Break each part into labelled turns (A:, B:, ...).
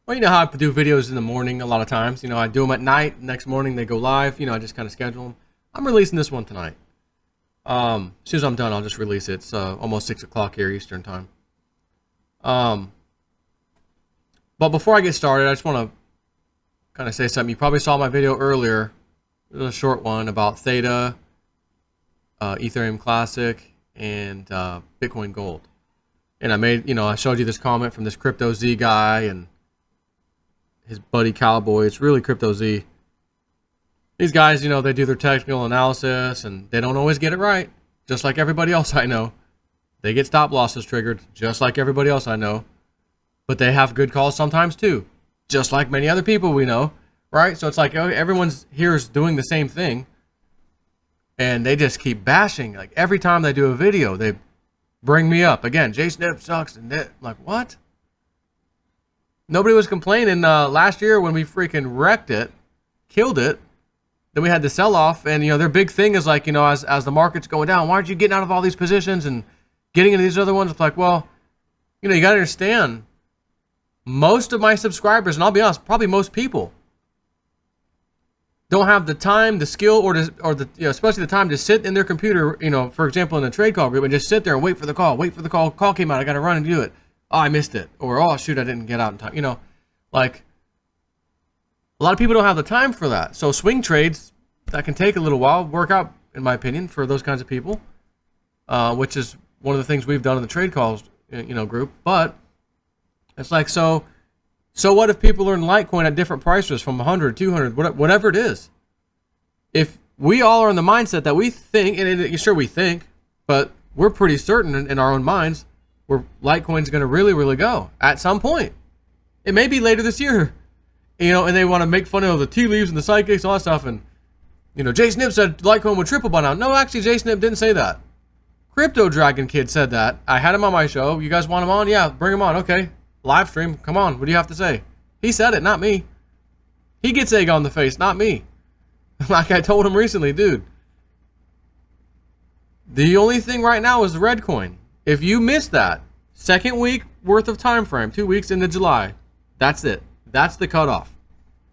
A: Well, you know how I do videos in the morning a lot of times. You know, I do them at night. Next morning they go live. You know, I just kind of schedule them. I'm releasing this one tonight. As soon as I'm done, I'll just release it. It's almost 6 o'clock here Eastern time. But before I get started, I just want to kind of say something. You probably saw my video earlier. It was a short one about THETA, Ethereum Classic, and Bitcoin Gold. And I showed you this comment from this Crypto Z guy and his buddy Cowboy. It's really Crypto Z. These guys, you know, they do their technical analysis and they don't always get it right. Just like everybody else I know. They get stop losses triggered, just like everybody else I know. But they have good calls sometimes too. Just like many other people we know, right? So it's like everyone's here is doing the same thing. And they just keep bashing. Like every time they do a video, they bring me up. Again, JSnip sucks. And I'm like, what? Nobody was complaining last year when we freaking wrecked it, killed it. Then we had the sell-off, and you know their big thing is like, you know, as the market's going down, why aren't you getting out of all these positions and getting into these other ones? It's like, well, you know, you got to understand, most of my subscribers, and I'll be honest, probably most people, don't have the time, the skill, or the you know, especially the time to sit in their computer, you know, for example, in a trade call group, and just sit there and wait for the call. Wait for the call. Call came out. I got to run and do it. Oh, I missed it. Or, oh, shoot, I didn't get out in time. You know, like, a lot of people don't have the time for that. So swing trades, that can take a little while, work out, in my opinion, for those kinds of people, which is one of the things we've done in the trade calls, you know, group. But it's like, so what if people earn Litecoin at different prices from 100, 200, whatever it is? If we all are in the mindset that we think, and sure we think, but we're pretty certain in our own minds where Litecoin's going to really, really go at some point. It may be later this year, you know, and they want to make fun of the tea leaves and the psychics and all that stuff. And, you know, JSnip said Litecoin would triple by now. No, actually, JSnip didn't say that. Crypto Dragon Kid said that. I had him on my show. You guys want him on? Yeah, bring him on. Okay. Live stream. Come on. What do you have to say? He said it, not me. He gets egg on the face, not me. Like I told him recently, dude. The only thing right now is the red coin. If you miss that, second week worth of time frame, 2 weeks into July, that's it. That's the cutoff.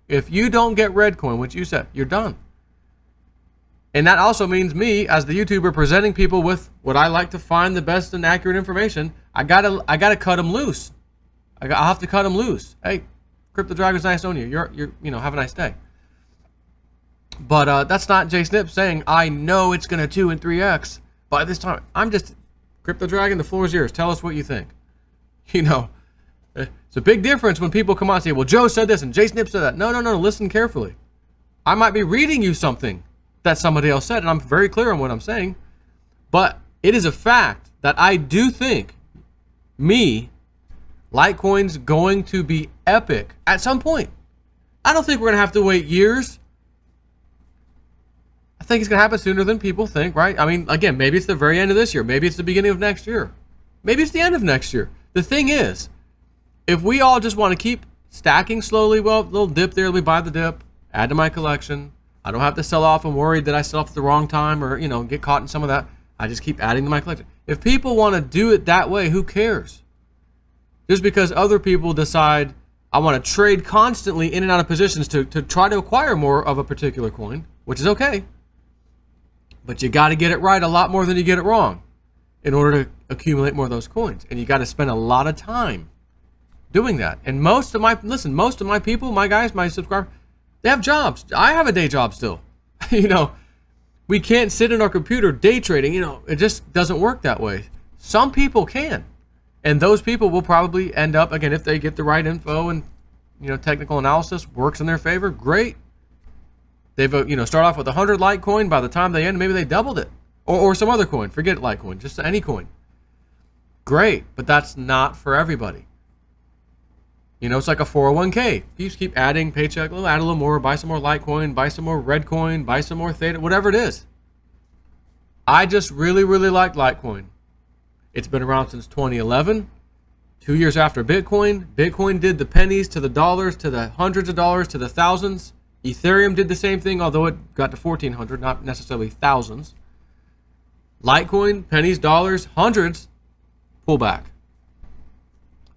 A: If you don't get red coin, which you said, you're done. And that also means me, as the YouTuber, presenting people with what I like to find the best and accurate information. I gotta cut them loose. I'll have to cut them loose. Hey, Crypto Dragon's nice knowing you. You're you know, have a nice day. But that's not JSnip saying I know it's gonna 2 and 3x by this time. I'm just Crypto Dragon. The floor is yours. Tell us what you think. You know, it's a big difference when people come out and say, "Well, Joe said this and JSnip said that." No. Listen carefully. I might be reading you something that somebody else said, and I'm very clear on what I'm saying. But it is a fact that I do think Litecoin's going to be epic at some point. I don't think we're going to have to wait years. I think it's going to happen sooner than people think, right? I mean, again, maybe it's the very end of this year. Maybe it's the beginning of next year. Maybe it's the end of next year. The thing is, if we all just want to keep stacking slowly, well, little dip there, let me buy the dip, add to my collection. I don't have to sell off and worry that I sell off at the wrong time or, you know, get caught in some of that. I just keep adding to my collection. If people want to do it that way, who cares? Just because other people decide I want to trade constantly in and out of positions to try to acquire more of a particular coin, which is okay. But you got to get it right a lot more than you get it wrong in order to accumulate more of those coins. And you got to spend a lot of time doing that. And most of my people, my guys, my subscribers, they have jobs. I have a day job still. You know, we can't sit in our computer day trading. You know, it just doesn't work that way. Some people can. And those people will probably end up, again, if they get the right info and, you know, technical analysis works in their favor, great. They've, you know, start off with 100 Litecoin. By the time they end, maybe they doubled it. Or some other coin. Forget Litecoin. Just any coin. Great. But that's not for everybody. You know, it's like a 401k. You just keep adding paycheck, add a little more, buy some more Litecoin, buy some more red coin, buy some more THETA, whatever it is. I just really, really like Litecoin. It's been around since 2011, 2 years after Bitcoin. Bitcoin did the pennies to the dollars, to the hundreds of dollars, to the thousands. Ethereum did the same thing, although it got to 1,400, not necessarily thousands. Litecoin, pennies, dollars, hundreds, pull back.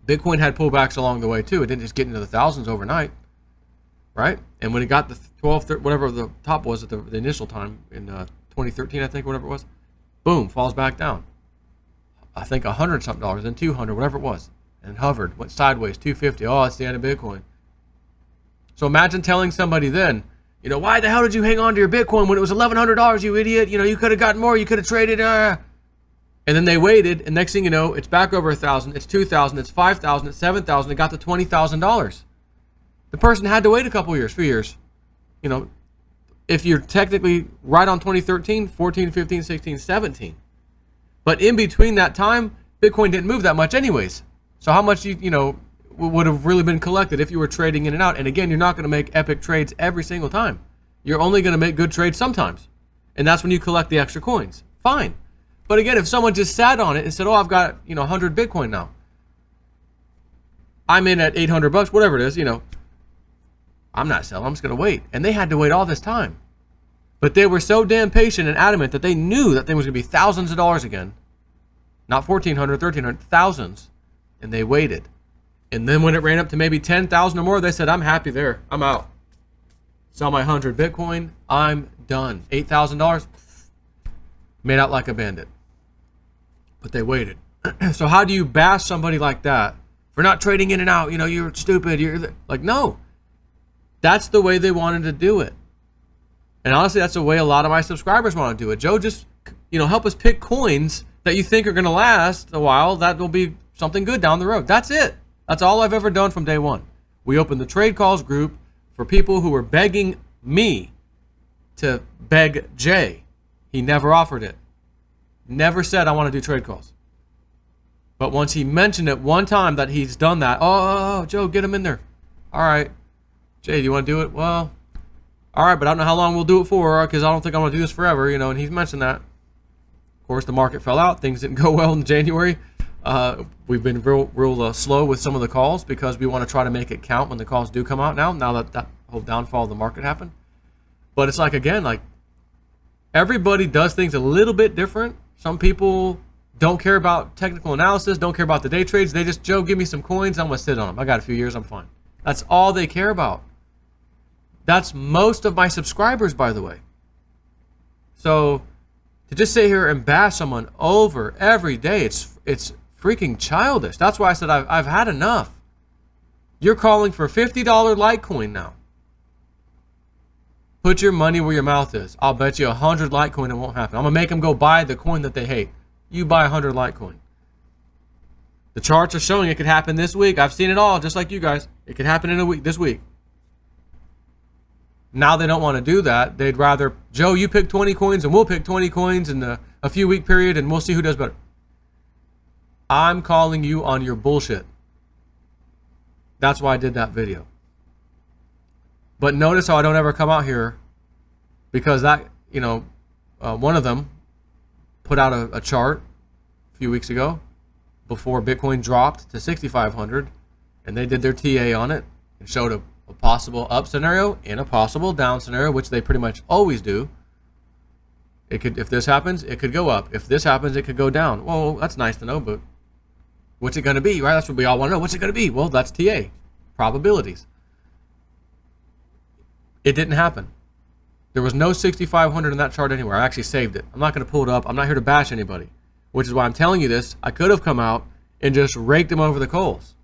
A: Bitcoin had pullbacks along the way too. It didn't just get into the thousands overnight, right? And when it got the 12, whatever the top was at the initial time in 2013, I think, whatever it was, boom, falls back down. I think $100 something, then 200, whatever it was, and hovered, went sideways, 250. Oh, it's the end of Bitcoin. So imagine telling somebody then, you know, why the hell did you hang on to your Bitcoin when it was $1,100, you idiot? You know, you could have gotten more, you could have traded. And then they waited, and next thing you know, it's back over 1,000, it's 2,000, it's 5,000, it's 7,000, it got to $20,000. The person had to wait a couple years, few years. You know, if you're technically right on 2013, 14, 15, 16, 17. But in between that time, Bitcoin didn't move that much anyways. So how much you know would have really been collected if you were trading in and out? And again, you're not going to make epic trades every single time. You're only going to make good trades sometimes. And that's when you collect the extra coins. Fine. But again, if someone just sat on it and said, oh, I've got, you know, 100 Bitcoin now. I'm in at $800, whatever it is, you know. I'm not selling, I'm just going to wait. And they had to wait all this time. But they were so damn patient and adamant that they knew that thing was going to be thousands of dollars again. Not 1,400, 1,300, thousands. And they waited. And then when it ran up to maybe 10,000 or more, they said, I'm happy there. I'm out. Sell my 100 Bitcoin. I'm done. $8,000. Made out like a bandit. But they waited. So how do you bash somebody like that for not trading in and out? You know, you're stupid. You're like, no. That's the way they wanted to do it. And honestly, that's the way a lot of my subscribers want to do it. Joe, just, you know, help us pick coins that you think are going to last a while. That will be something good down the road. That's it. That's all I've ever done from day one. We opened the trade calls group for people who were begging me to beg Jay. He never offered it. Never said, I want to do trade calls. But once he mentioned it one time that he's done that, oh, Joe, get him in there. All right. Jay, do you want to do it? Well, all right, but I don't know how long we'll do it for because I don't think I'm going to do this forever, you know, and he's mentioned that. Of course, the market fell out. Things didn't go well in January. We've been real slow with some of the calls because we want to try to make it count when the calls do come out now that that whole downfall of the market happened. But it's like, again, like everybody does things a little bit different. Some people don't care about technical analysis, don't care about the day trades. They just, Joe, give me some coins. I'm going to sit on them. I got a few years. I'm fine. That's all they care about. That's most of my subscribers, by the way. So to just sit here and bash someone over every day, it's freaking childish. That's why I said I've had enough. You're calling for $50 Litecoin now. Put your money where your mouth is. I'll bet you 100 Litecoin it won't happen. I'm going to make them go buy the coin that they hate. You buy 100 Litecoin. The charts are showing it could happen this week. I've seen it all, just like you guys. It could happen in a week, this week. Now they don't want to do that. They'd rather, Joe, you pick 20 coins and we'll pick 20 coins in a few week period and we'll see who does better. I'm calling you on your bullshit. That's why I did that video. But notice how I don't ever come out here because that, you know, one of them put out a chart a few weeks ago before Bitcoin dropped to 6,500 and they did their TA on it and showed a possible up scenario and a possible down scenario, which they pretty much always do. It could, if this happens, it could go up. If this happens, it could go down. Well, that's nice to know, but what's it going to be, right? That's what we all want to know. What's it going to be? Well, that's TA, probabilities. It didn't happen. There was no 6,500 in that chart anywhere. I actually saved it. I'm not going to pull it up. I'm not here to bash anybody, which is why I'm telling you this. I could have come out and just raked them over the coals.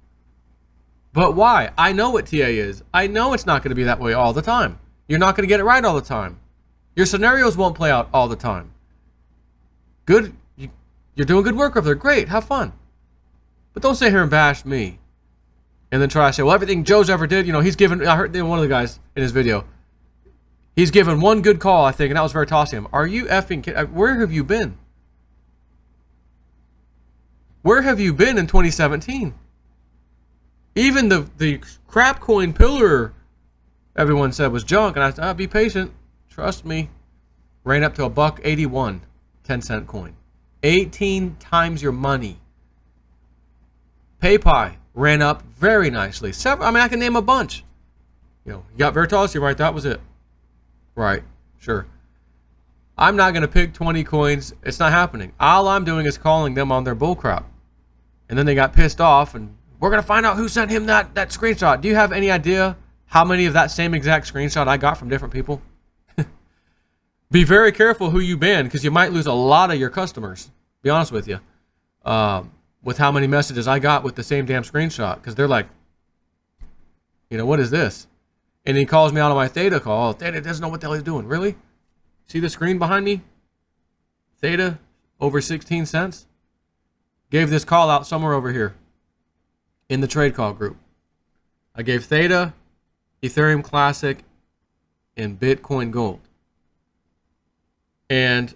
A: But why? I know what TA is. I know it's not going to be that way all the time. You're not going to get it right all the time. Your scenarios won't play out all the time. Good. You're doing good work over there. Great. Have fun. But don't sit here and bash me. And then try to say, well, everything Joe's ever did, you know, he's given, I heard one of the guys in his video, he's given one good call, I think, and that was Veritasium. Are you effing kidding? Where have you been? Where have you been in 2017? Even the crap coin pillar, everyone said was junk, and I said, be patient. Trust me. Ran up to $1.81, 10-cent coin. 18 times your money. PayPal ran up very nicely. I mean, I can name a bunch. You know, you got Veritas, you're right, that was it. Right, sure. I'm not going to pick 20 coins. It's not happening. All I'm doing is calling them on their bullcrap. And then they got pissed off and, we're going to find out who sent him that screenshot. Do you have any idea how many of that same exact screenshot I got from different people? Be very careful who you ban, because you might lose a lot of your customers, be honest with you, with how many messages I got with the same damn screenshot, because they're like, you know, what is this? And he calls me out on my Theta call. Theta doesn't know what the hell he's doing. Really? See the screen behind me? Theta, over 16 cents. Gave this call out somewhere over here in the trade call group. I gave Theta, Ethereum Classic, and Bitcoin Gold. And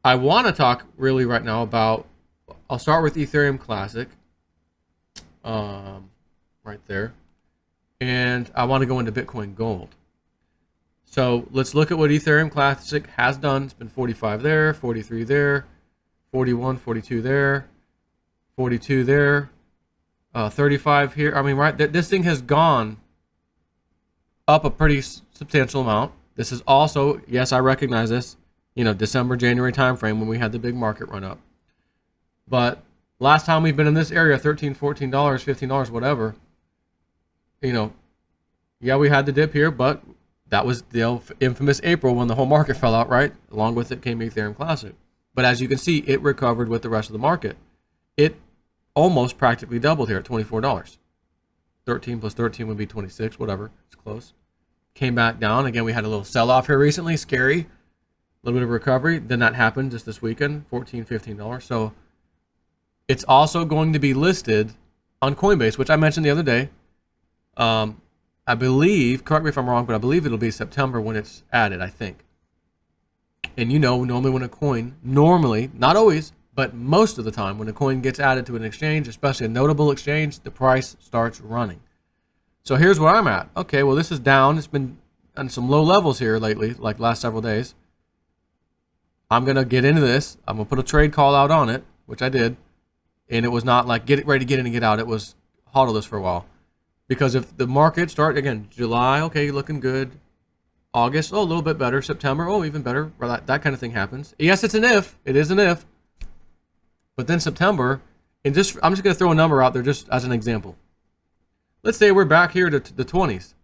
A: I want to talk really right now about, I'll start with Ethereum Classic, right there. And I want to go into Bitcoin Gold. So let's look at what Ethereum Classic has done. It's been 45 there, 43 there, 41, 42 there, 42 there, 35 here. I mean, right, this thing has gone up a pretty substantial amount. This is also, yes, I recognize this, you know, December, January timeframe when we had the big market run up. But last time we've been in this area, $13, $14, $15, whatever, you know, yeah, we had the dip here, but that was the infamous April when the whole market fell out, right? Along with it came Ethereum Classic. But as you can see, it recovered with the rest of the market. It almost practically doubled here at $24. 13 plus 13 would be 26, whatever. It's close. Came back down. Again, we had a little sell-off here recently. Scary. A little bit of recovery. Then that happened just this weekend. $14, $15. So it's also going to be listed on Coinbase, which I mentioned the other day. I believe, correct me if I'm wrong, but I believe it'll be September when it's added, I think. And you know, normally when a coin, not always, but most of the time, when a coin gets added to an exchange, especially a notable exchange, the price starts running. So here's where I'm at. Okay, well, this is down. It's been on some low levels here lately, like last several days. I'm going to get into this. I'm going to put a trade call out on it, which I did. And it was not like get it ready to get in and get out. It was hodl this for a while. Because if the market start, again, July, okay, looking good. August, oh, a little bit better. September, oh, even better. That kind of thing happens. Yes, it's an if. It is an if. But then September, and I'm just going to throw a number out there just as an example. Let's say we're back here to the 20s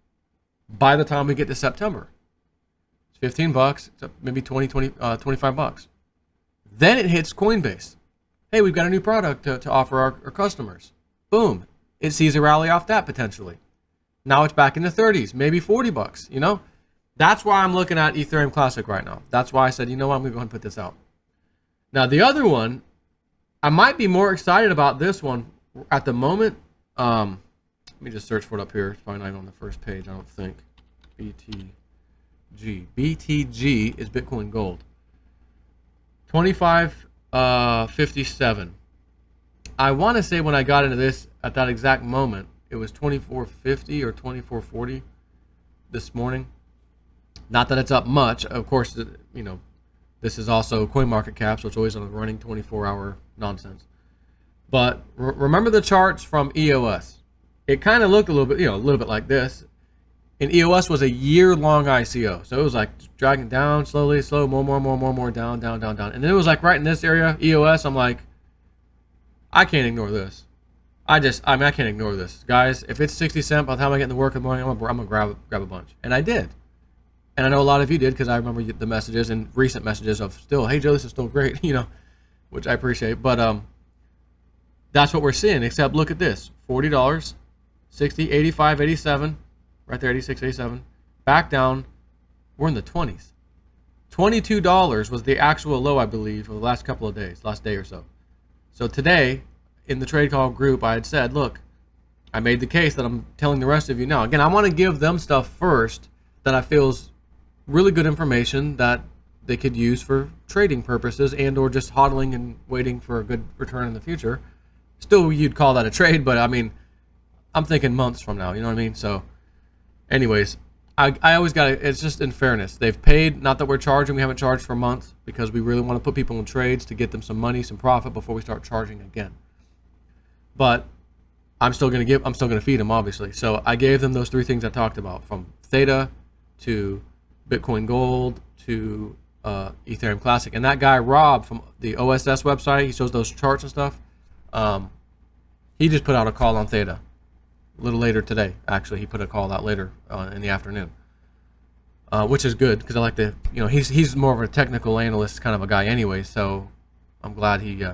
A: by the time we get to September. It's $15, maybe 25 bucks. Then it hits Coinbase. Hey, we've got a new product to offer our customers. Boom. It sees a rally off that potentially. Now it's back in the 30s, maybe 40 bucks, you know? That's why I'm looking at Ethereum Classic right now. That's why I said, you know what, I'm going to go ahead and put this out. Now, the other one, I might be more excited about this one at the moment. Let me just search for it up here. It's probably not on the first page, I don't think. BTG. BTG is Bitcoin Gold. 25.57. I want to say when I got into this at that exact moment, it was 24.50 or 24.40 this morning. Not that it's up much. Of course, you know, this is also CoinMarketCap, so it's always on a running 24-hour nonsense. But remember the charts from EOS. It kind of looked a little bit, you know, a little bit like this. And EOS was a year-long ICO, so it was like dragging down slowly, more, down. And then it was like right in this area, EOS. I'm like, I can't ignore this. I can't ignore this, guys. If it's 60 cents by the time I get into work in the morning, I'm gonna grab a bunch, and I did. And I know a lot of you did because I remember the messages and recent messages of still, hey Joe, this is still great, you know, which I appreciate. But that's what we're seeing. Except look at this: $40, 60, 85, 87, right there, 86, 87. Back down, we're in the 20s. $22 was the actual low, I believe, for the last couple of days, last day or so. So today, in the trade call group, I had said, look, I made the case that I'm telling the rest of you now. Again, I want to give them stuff first that I feel is really good information that they could use for trading purposes and or just hodling and waiting for a good return in the future. Still, you'd call that a trade, but I mean, I'm thinking months from now, you know what I mean? So anyways, I always got to, it's just in fairness. They've paid, not that we're charging, we haven't charged for months because we really want to put people in trades to get them some money, some profit before we start charging again. But I'm still going to feed them, obviously. So I gave them those three things I talked about, from Theta to Bitcoin Gold to Ethereum Classic. And that guy, Rob, from the OSS website, he shows those charts and stuff. He just put out a call on Theta a little later today. Actually, he put a call out later in the afternoon, which is good because I like to, he's more of a technical analyst kind of a guy anyway. So I'm glad he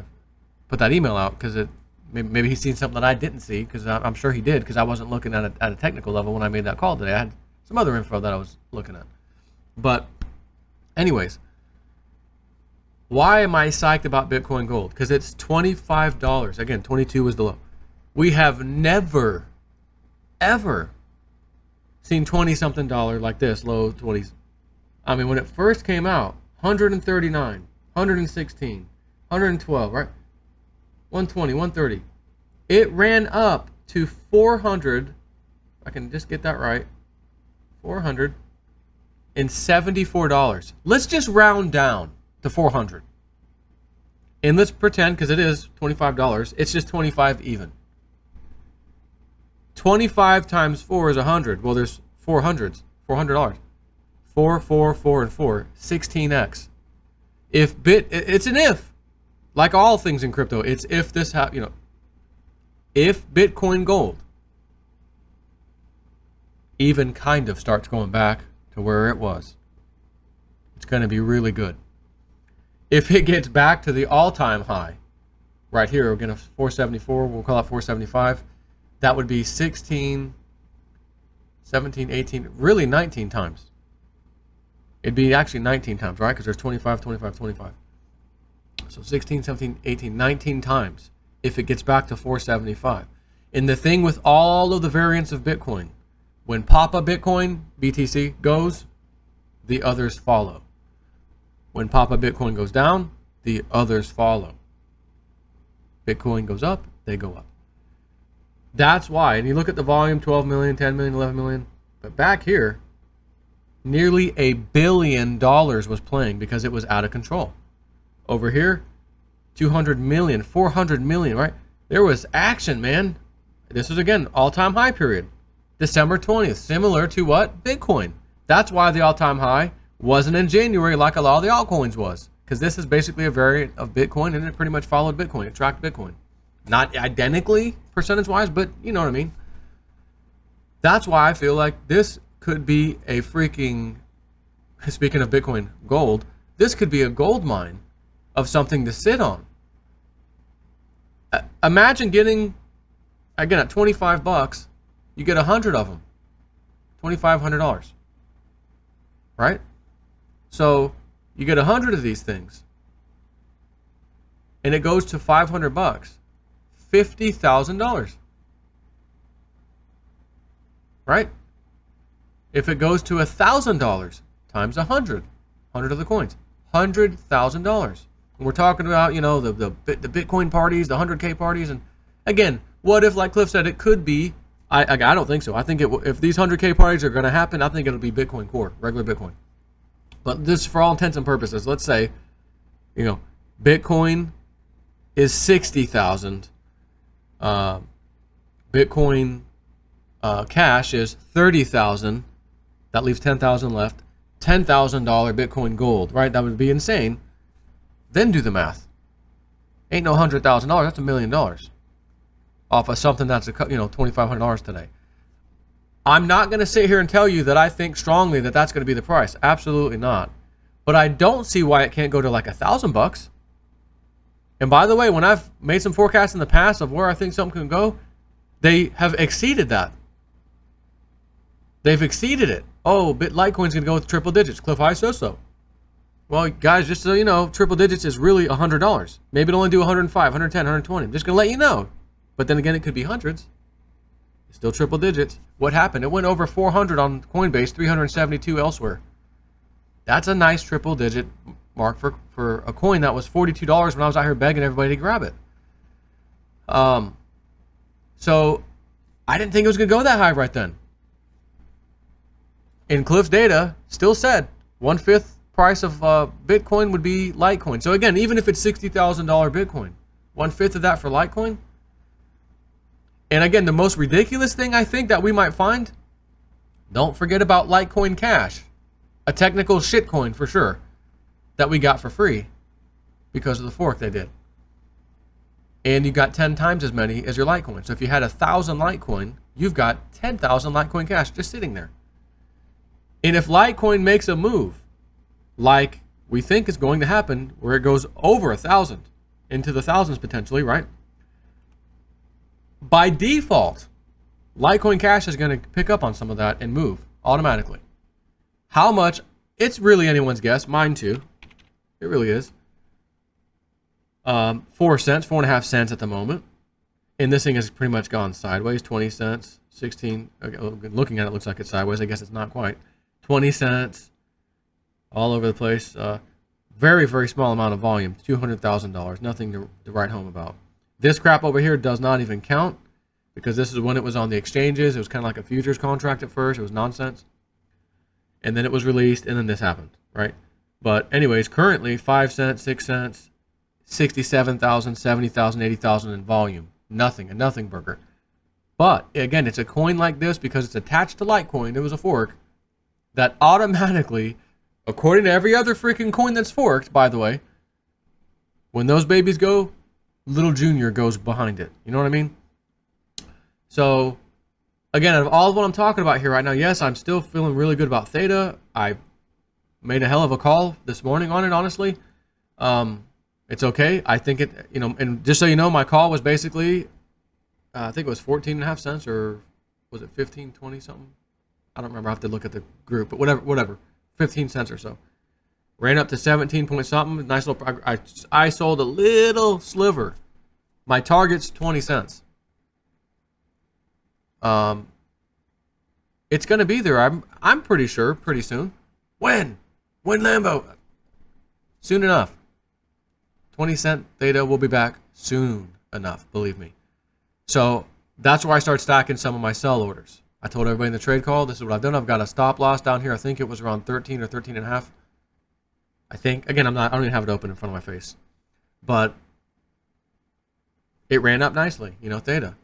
A: put that email out because maybe he's seen something that I didn't see, because I'm sure he did, because I wasn't looking at it at a technical level when I made that call today. I had some other info that I was looking at. But anyways, why am I psyched about Bitcoin Gold? Because it's $25. Again, 22 was the low. We have never, ever seen 20-something dollar like this, low 20s. I mean, when it first came out, 139, 116, 112, right? 120, 130. It ran up to 400. I can just get that right. $474. Let's just round down to 400. And let's pretend, because it is $25, it's just 25 even. 25 times 4 is 100. Well, there's 400s. $400. 4, 4, 4, and 4. 16x. It's an if. Like all things in crypto, it's if this if Bitcoin Gold even kind of starts going back to where it was, it's going to be really good. If it gets back to the all-time high, right here, we're going to 474, we'll call it 475, that would be 16, 17, 18, really 19 times. It'd be actually 19 times, right? Because there's 25, 25, 25. So 16, 17, 18, 19 times if it gets back to 475. And the thing with all of the variants of Bitcoin, when Papa Bitcoin, BTC, goes, the others follow. When Papa Bitcoin goes down, the others follow. Bitcoin goes up, they go up. That's why, and you look at the volume, 12 million, 10 million, 11 million, but back here, nearly $1 billion was playing because it was out of control. Over here, 200 million, 400 million, right? There was action, man. This was, again, all-time high period. December 20th, similar to what? Bitcoin. That's why the all-time high wasn't in January like a lot of the altcoins was, because this is basically a variant of Bitcoin, and it pretty much followed Bitcoin. It tracked Bitcoin. Not identically, percentage-wise, but you know what I mean. That's why I feel like this could be a freaking, speaking of Bitcoin gold, this could be a gold mine of something to sit on. Imagine getting, again, at 25 bucks, you get 100 of them. $2,500. Right? So you get 100 of these things. And it goes to 500 bucks. $50,000. Right? If it goes to $1,000 times 100 of the coins, $100,000. We're talking about, the Bitcoin parties, the 100K parties, and again, what if, like Cliff said, it could be? I don't think so. I think if these 100K parties are going to happen, I think it'll be Bitcoin Core, regular Bitcoin. But this, for all intents and purposes, let's say, Bitcoin is 60,000. Bitcoin Cash is 30,000. That leaves 10,000 left. $10,000 Bitcoin Gold, right? That would be insane. Then do the math. Ain't no $100,000. That's $1 million off of something that's $2,500 today. I'm not going to sit here and tell you that I think strongly that that's going to be the price. Absolutely not. But I don't see why it can't go to like $1,000. And by the way, when I've made some forecasts in the past of where I think something can go, they have exceeded that. They've exceeded it. Oh, Litecoin's going to go with triple digits. Cliff High says so. Well, guys, just so you know, triple digits is really $100. Maybe it'll only do 105, 110, 120. I'm just going to let you know. But then again, it could be hundreds. It's still triple digits. What happened? It went over 400 on Coinbase, 372 elsewhere. That's a nice triple digit mark for a coin that was $42 when I was out here begging everybody to grab it. So I didn't think it was going to go that high right then. And Cliff's data still said 1/5 price of Bitcoin would be Litecoin. So again, even if it's $60,000 Bitcoin, 1/5 of that for Litecoin. And again, the most ridiculous thing I think that we might find, don't forget about Litecoin Cash, a technical shitcoin for sure, that we got for free because of the fork they did. and you got 10 times as many as your Litecoin. So if you had 1,000 Litecoin, you've got 10,000 Litecoin Cash just sitting there. And if Litecoin makes a move, like we think is going to happen, where it goes over 1,000, into the thousands potentially, right? By default, Litecoin Cash is going to pick up on some of that and move automatically. How much? It's really anyone's guess. Mine too. It really is. 4 cents, 4.5 cents at the moment. And this thing has pretty much gone sideways. 20 cents, 16. Okay, looking at it, looks like it's sideways. I guess it's not quite. 20 cents, all over the place. Very, very small amount of volume. $200,000. Nothing to write home about. This crap over here does not even count, because this is when it was on the exchanges. It was kind of like a futures contract at first. It was nonsense. And then it was released, and then this happened, right? But anyways, currently 5 cents, 6 cents, 67,000, 70,000, 80,000 in volume. Nothing, a nothing burger. But again, it's a coin like this because it's attached to Litecoin. It was a fork that automatically, according to every other freaking coin that's forked, by the way, when those babies go, little Junior goes behind it. You know what I mean? So again, out of all of what I'm talking about here right now, yes, I'm still feeling really good about Theta. I made a hell of a call this morning on it, honestly. It's okay. I think it, you know, and just so you know, my call was basically, I think it was 14.5 cents, or was it 15, 20 something? I don't remember. I have to look at the group, but whatever, 15 cents or so. Ran up to 17 point something. Nice little, I sold a little sliver. My target's 20 cents. It's going to be there. I'm pretty sure pretty soon. When Lambo? Soon enough. 20-cent Theta will be back soon enough, believe me. So that's where I start stacking some of my sell orders. I told everybody in the trade call, this is what I've done. I've got a stop loss down here. I think it was around 13 or 13.5. I think, again, I don't even have it open in front of my face, but it ran up nicely, you know, Theta.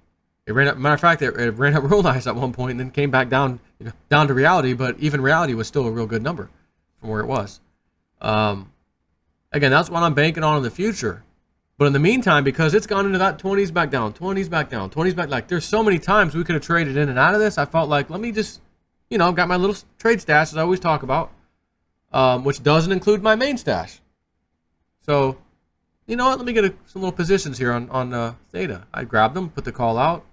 A: It ran up, matter of fact, it ran up real nice at one point and then came back down, you know, down to reality, but even reality was still a real good number from where it was. Again, that's what I'm banking on in the future. But in the meantime, because it's gone into that 20s back down, 20s back down, 20s back, like there's so many times we could have traded in and out of this. I felt like, let me just, you know, got my little trade stash, as I always talk about, which doesn't include my main stash. So, you know what, let me get some little positions here on Theta. I grabbed them, put the call out.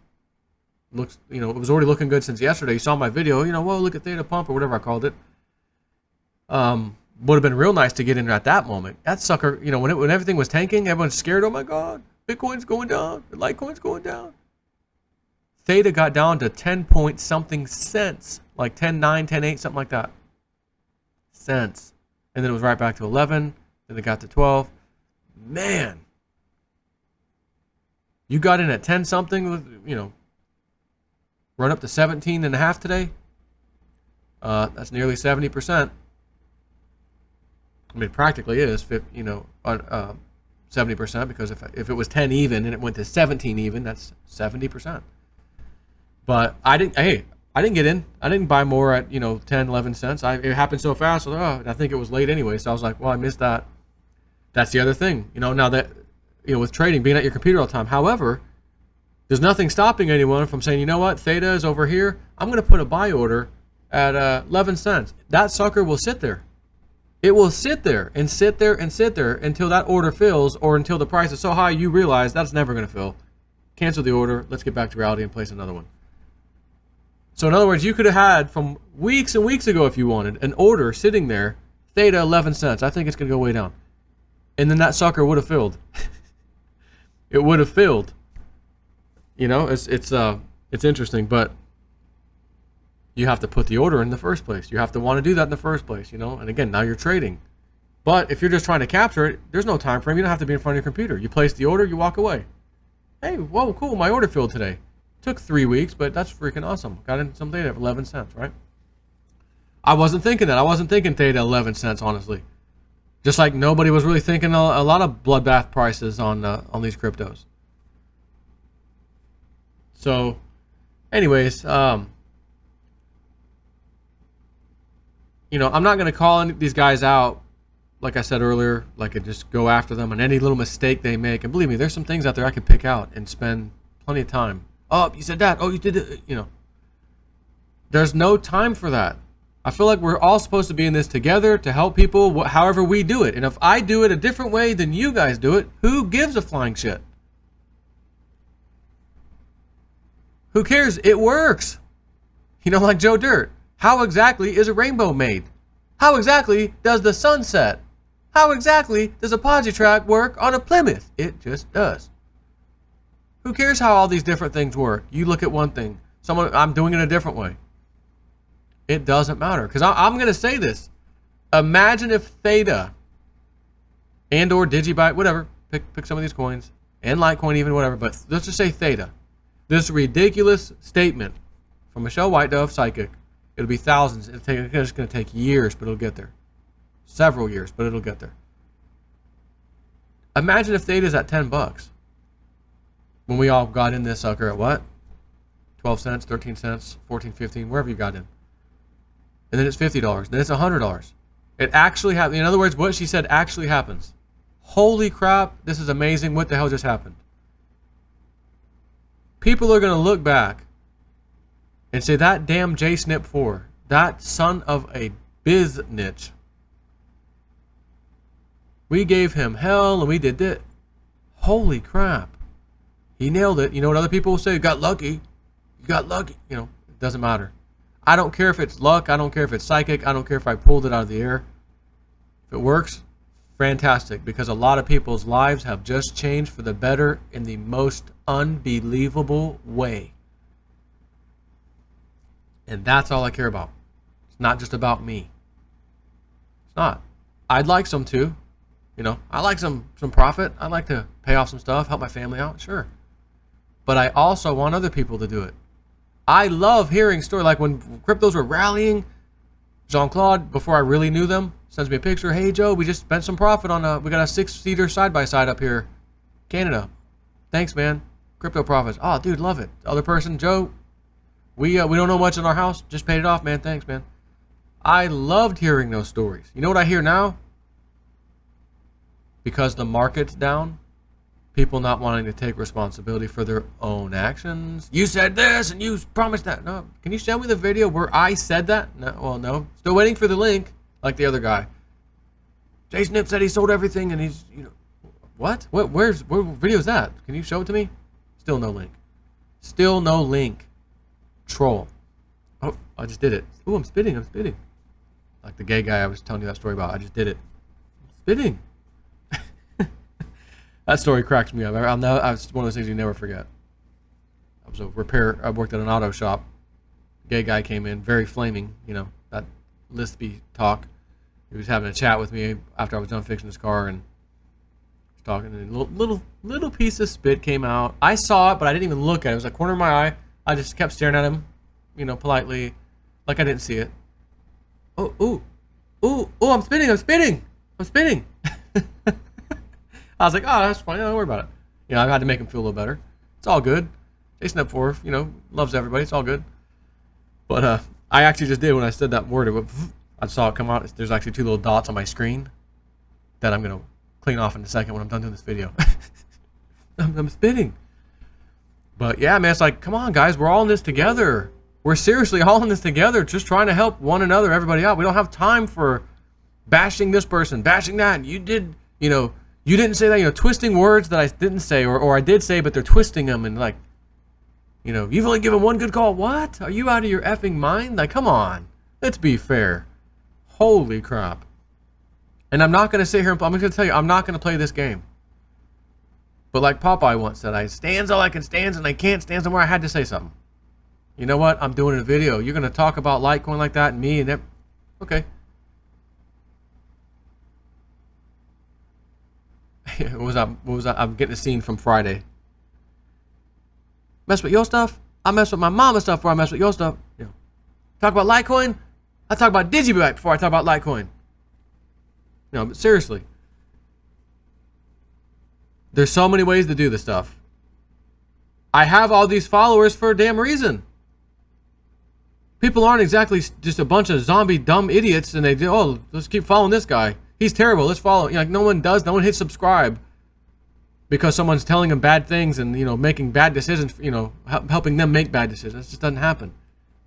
A: Looks, you know, it was already looking good since yesterday. You saw my video, you know, whoa, look at Theta pump or whatever I called it. Would have been real nice to get in at that moment. That sucker, you know, when everything was tanking, everyone's scared. Oh my God, Bitcoin's going down, Litecoin's going down. Theta got down to 10 point something cents, like 10.9, 10.8, something like that. Cents. And then it was right back to 11. Then it got to 12. Man, you got in at 10 something with, you know, run up to 17.5 today. That's nearly 70%. I mean, it practically is, you know, 70%, because if it was 10 even and it went to 17 even, that's 70%. But I didn't get in. I didn't buy more at, you know, 10, 11 cents. It happened so fast. So, I think it was late anyway. So I was like, well, I missed that. That's the other thing. You know, now that, you know, with trading, being at your computer all the time. However, there's nothing stopping anyone from saying, you know what, Theta is over here. I'm going to put a buy order at 11 cents. That sucker will sit there. It will sit there and sit there and sit there until that order fills, or until the price is so high you realize that's never going to fill. Cancel the order. Let's get back to reality and place another one. So in other words, you could have had from weeks and weeks ago, if you wanted, an order sitting there, Theta 11 cents. I think it's going to go way down. And then that sucker would have filled. It would have filled. You know, it's interesting, but you have to put the order in the first place. You have to want to do that in the first place, you know. And again, now you're trading. But if you're just trying to capture it, there's no time frame. You don't have to be in front of your computer. You place the order, you walk away. Hey, whoa, cool, my order filled today. Took 3 weeks, but that's freaking awesome. Got in some Theta at 11 cents, right? I wasn't thinking that. I wasn't thinking Theta 11 cents, honestly. Just like nobody was really thinking a lot of bloodbath prices on these cryptos. So, anyways, you know, I'm not going to call these guys out like I said earlier, like I just go after them on any little mistake they make. And believe me, there's some things out there I could pick out and spend plenty of time. Oh, you said that. Oh, you did it. You know, there's no time for that. I feel like we're all supposed to be in this together to help people however we do it. And if I do it a different way than you guys do it, who gives a flying shit? Who cares? It works. You know, like Joe Dirt. How exactly is a rainbow made? How exactly does the sun set? How exactly does a Podgy track work on a Plymouth? It just does. Who cares how all these different things work? You look at one thing. I'm doing it a different way. It doesn't matter. Because I'm going to say this. Imagine if THETA and or Digibyte, whatever, pick some of these coins, and Litecoin even, whatever, but let's just say THETA. This ridiculous statement from Michelle White Dove, Psychic. It'll be thousands. It's just going to take years, but it'll get there. Several years, but it'll get there. Imagine if THETA's at $10. When we all got in this sucker at what? 12 cents, 13 cents, 14, 15, wherever you got in. And then it's $50. Then it's $100. It actually happened. In other words, what she said actually happens. Holy crap, this is amazing. What the hell just happened? People are going to look back and say, that damn JSNP4, that son of a biznitch. We gave him hell and we did it. Holy crap. He nailed it. You know what other people will say? You got lucky. You got lucky. You know, it doesn't matter. I don't care if it's luck. I don't care if it's psychic. I don't care if I pulled it out of the air. If it works, fantastic. Because a lot of people's lives have just changed for the better in the most unbelievable way. And that's all I care about. It's not just about me. It's not. I'd like some too. You know, I like some profit. I'd like to pay off some stuff, help my family out, sure. But I also want other people to do it. I love hearing stories like when cryptos were rallying. Jean-Claude, before I really knew them, sends me a picture. Hey Joe, we just spent some profit on we got a 6-seater side-by-side up here, Canada. Thanks, man. Crypto profits. Oh, dude, love it. Other person, Joe, we don't know much in our house. Just paid it off, man. Thanks, man. I loved hearing those stories. You know what I hear now? Because the market's down, people not wanting to take responsibility for their own actions. You said this and you promised that. No, can you show me the video where I said that? No, well, no. Still waiting for the link, like the other guy. JSNP said he sold everything and he's, you know, what? Where video is that? Can you show it to me? Still no link. Still no link. Troll. Oh, I just did it. Oh, I'm spitting. Like the gay guy I was telling you that story about. I just did it. I'm spitting. That story cracks me up. It's one of those things you never forget. I worked at an auto shop. Gay guy came in, very flaming, you know, that lispy talk. He was having a chat with me after I was done fixing his car, and he was talking, and a little piece of spit came out. I saw it, but I didn't even look at it. It was like corner of my eye. I just kept staring at him, you know, politely, like I didn't see it. Oh, I'm spitting. I was like, oh, that's fine. Don't worry about it. You know, I had to make him feel a little better. It's all good. JSNP4, you know, loves everybody. It's all good. But I actually just did when I said that word. I saw it come out. There's actually 2 little dots on my screen that I'm going to clean off in a second when I'm done doing this video. I'm spitting. But yeah, man, it's like, come on, guys. We're all in this together. We're seriously all in this together, just trying to help one another, everybody out. We don't have time for bashing this person, bashing that. And you did, you know, you didn't say that, you know, twisting words that I didn't say, or I did say, but they're twisting them, and like, you know, you've only given one good call. What? Are you out of your effing mind? Like, come on. Let's be fair. Holy crap. And I'm not going to sit here and I'm going to tell you, I'm not going to play this game. But like Popeye once said, I stands all I can stand, and I can't stand somewhere. I had to say something. You know what? I'm doing a video. You're going to talk about Litecoin like that and me and that. Okay. What was that? I'm getting a scene from Friday. Mess with your stuff? I mess with my mama's stuff before I mess with your stuff. You know, talk about Litecoin? I talk about Digibyte before I talk about Litecoin. No, but seriously. There's so many ways to do this stuff. I have all these followers for a damn reason. People aren't exactly just a bunch of zombie dumb idiots and they do, oh, let's keep following this guy. He's terrible. Let's follow. You know, like no one hits subscribe because someone's telling them bad things and, you know, making bad decisions, you know, helping them make bad decisions. It just doesn't happen.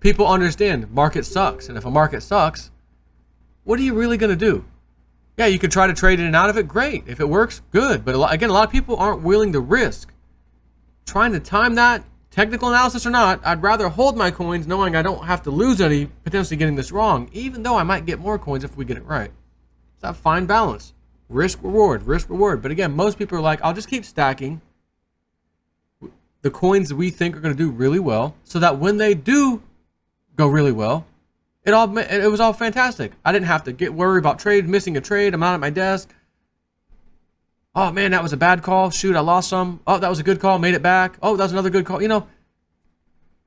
A: People understand market sucks. And if a market sucks, what are you really going to do? Yeah, you can try to trade in and out of it. Great. If it works, good. But a lot of people aren't willing to risk trying to time that, technical analysis or not. I'd rather hold my coins knowing I don't have to lose any potentially getting this wrong, even though I might get more coins if we get it right. It's that fine balance. Risk, reward, risk, reward. But again, most people are like, I'll just keep stacking the coins we think are going to do really well so that when they do go really well, it was all fantastic. I didn't have to get worried about missing a trade. I'm not at my desk. Oh man, that was a bad call. Shoot, I lost some. Oh, that was a good call. Made it back. Oh, that was another good call. You know,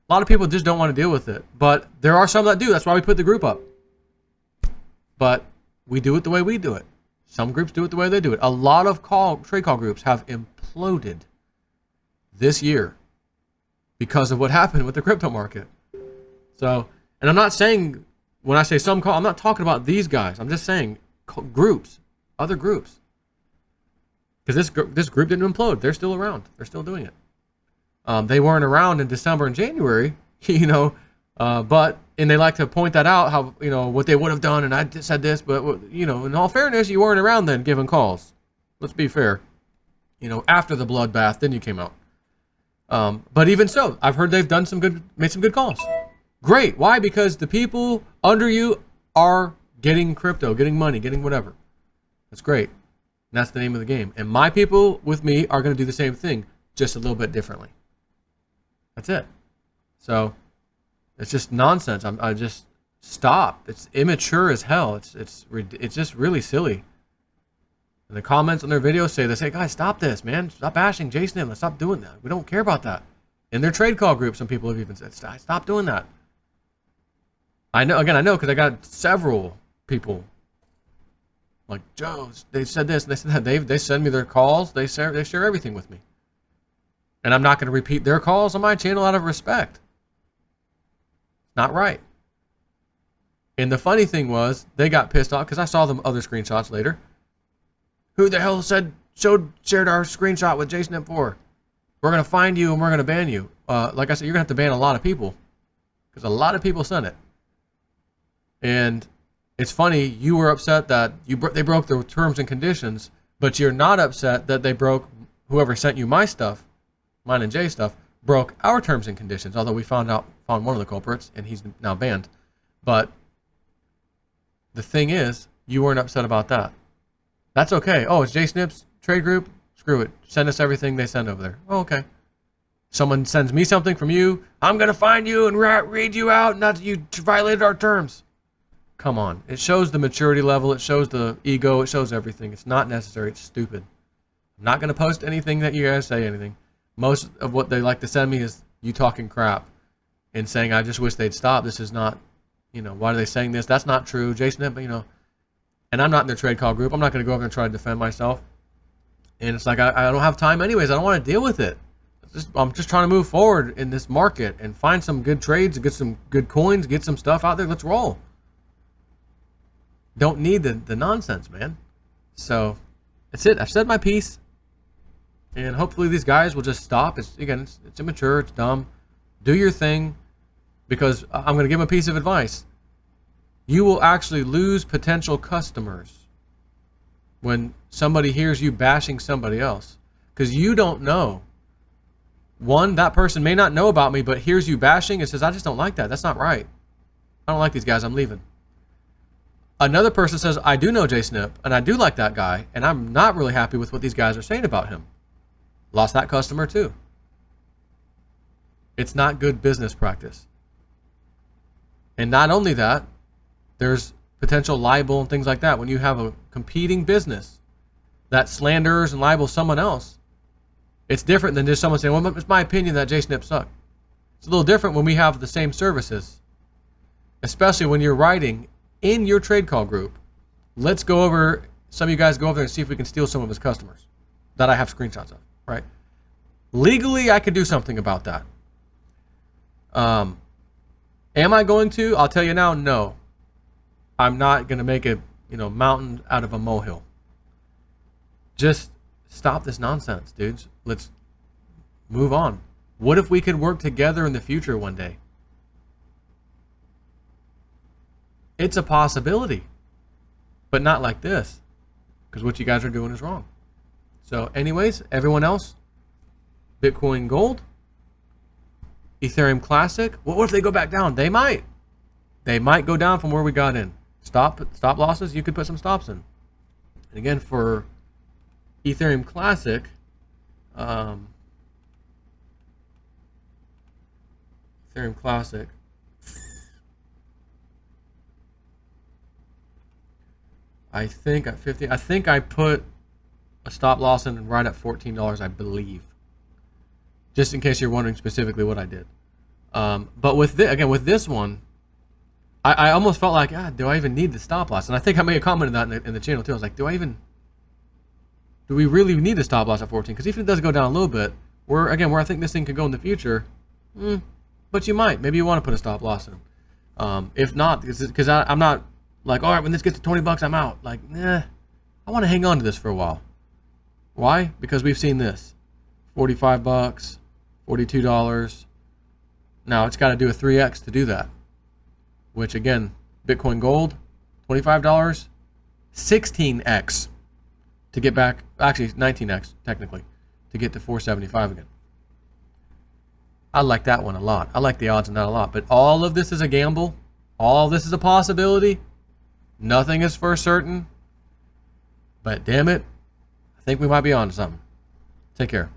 A: a lot of people just don't want to deal with it. But there are some that do. That's why we put the group up. But we do it the way we do it. Some groups do it the way they do it. A lot of trade call groups have imploded this year because of what happened with the crypto market. So, and I'm not saying, when I say some call, I'm not talking about these guys. I'm just saying groups, other groups. Because this group didn't implode. They're still around. They're still doing it. They weren't around in December and January, you know, and they like to point that out, how, you know, what they would have done, and I said this, but, you know, in all fairness, you weren't around then giving calls. Let's be fair. You know, after the bloodbath, then you came out. But even so, I've heard they've made some good calls. Great. Why? Because the people under you are getting crypto, getting money, getting whatever. That's great. And that's the name of the game. And my people with me are going to do the same thing, just a little bit differently. That's it. So it's just nonsense. I just stop. It's immature as hell. It's just really silly. And the comments on their videos say, guys, stop this, man. Stop bashing Jason. Let's stop doing that. We don't care about that. In their trade call group, some people have even said, stop doing that. I know because I got several people like, Joe, they said this and they said that. They send me their calls. They share everything with me. And I'm not going to repeat their calls on my channel out of respect. Not right. And the funny thing was, they got pissed off because I saw them other screenshots later. Who the hell shared our screenshot with Jason M4? We're going to find you and we're going to ban you. Like I said, you're going to have to ban a lot of people because a lot of people sent it. And it's funny, you were upset that they broke the terms and conditions, but you're not upset that they broke, whoever sent you my stuff, mine and Jay's stuff, broke our terms and conditions, although we found one of the culprits, and he's now banned. But the thing is, you weren't upset about that. That's okay. Oh, it's JSNIP's trade group? Screw it. Send us everything they send over there. Oh, okay. Someone sends me something from you, I'm going to find you and read you out, not that you violated our terms. Come on. It shows the maturity level. It shows the ego. It shows everything. It's not necessary. It's stupid. I'm not going to post anything that you guys say anything. Most of what they like to send me is you talking crap and saying, I just wish they'd stop. This is not, you know, why are they saying this? That's not true. Jason, you know, and I'm not in their trade call group. I'm not going to go over and try to defend myself. And it's like, I don't have time anyways. I don't want to deal with it. I'm just trying to move forward in this market and find some good trades and get some good coins, get some stuff out there. Let's roll. Don't need the nonsense, man. So that's it. I've said my piece, and hopefully these guys will just stop. It's immature. It's dumb. Do your thing, because I'm going to give them a piece of advice. You will actually lose potential customers when somebody hears you bashing somebody else, because you don't know. One, that person may not know about me, but hears you bashing and says, I just don't like that. That's not right. I don't like these guys. I'm leaving. Another person says, I do know JSNIP, and I do like that guy, and I'm not really happy with what these guys are saying about him. Lost that customer too. It's not good business practice. And not only that, there's potential libel and things like that. When you have a competing business that slanders and libels someone else, it's different than just someone saying, well, it's my opinion that JSNIP sucked. It's a little different when we have the same services, especially when you're writing in your trade call group. Let's go over, some of you guys go over there and see if we can steal some of his customers that I have screenshots of, right? Legally, I could do something about that. Am I going to? I'll tell you now, no. I'm not going to make a mountain out of a molehill. Just stop this nonsense, dudes. Let's move on. What if we could work together in the future one day? It's a possibility, but not like this, because what you guys are doing is wrong. So anyways, everyone else, Bitcoin Gold, Ethereum Classic. What if they go back down? They might. They might go down from where we got in. Stop losses, you could put some stops in. And again, for Ethereum Classic, Ethereum Classic, I think at 50, I think I put a stop loss in right at $14, I believe. Just in case you're wondering specifically what I did. But with this one, I almost felt like, do I even need the stop loss? And I think I made a comment on that in the channel too. I was like, do we really need the stop loss at 14? Because even if it does go down a little bit, where I think this thing could go in the future, but you might. Maybe you want to put a stop loss in. If not, because I'm not like, all right, when this gets to 20 bucks, I'm out. Like, I want to hang on to this for a while. Why? Because we've seen this. 45 bucks, $42. Now it's got to do a 3x to do that. Which again, Bitcoin Gold, $25, 16x to get back, actually 19x technically, to get to 475 again. I like that one a lot. I like the odds on that a lot. But all of this is a gamble. All of this is a possibility. Nothing is for certain. But damn it, I think we might be on to something. Take care.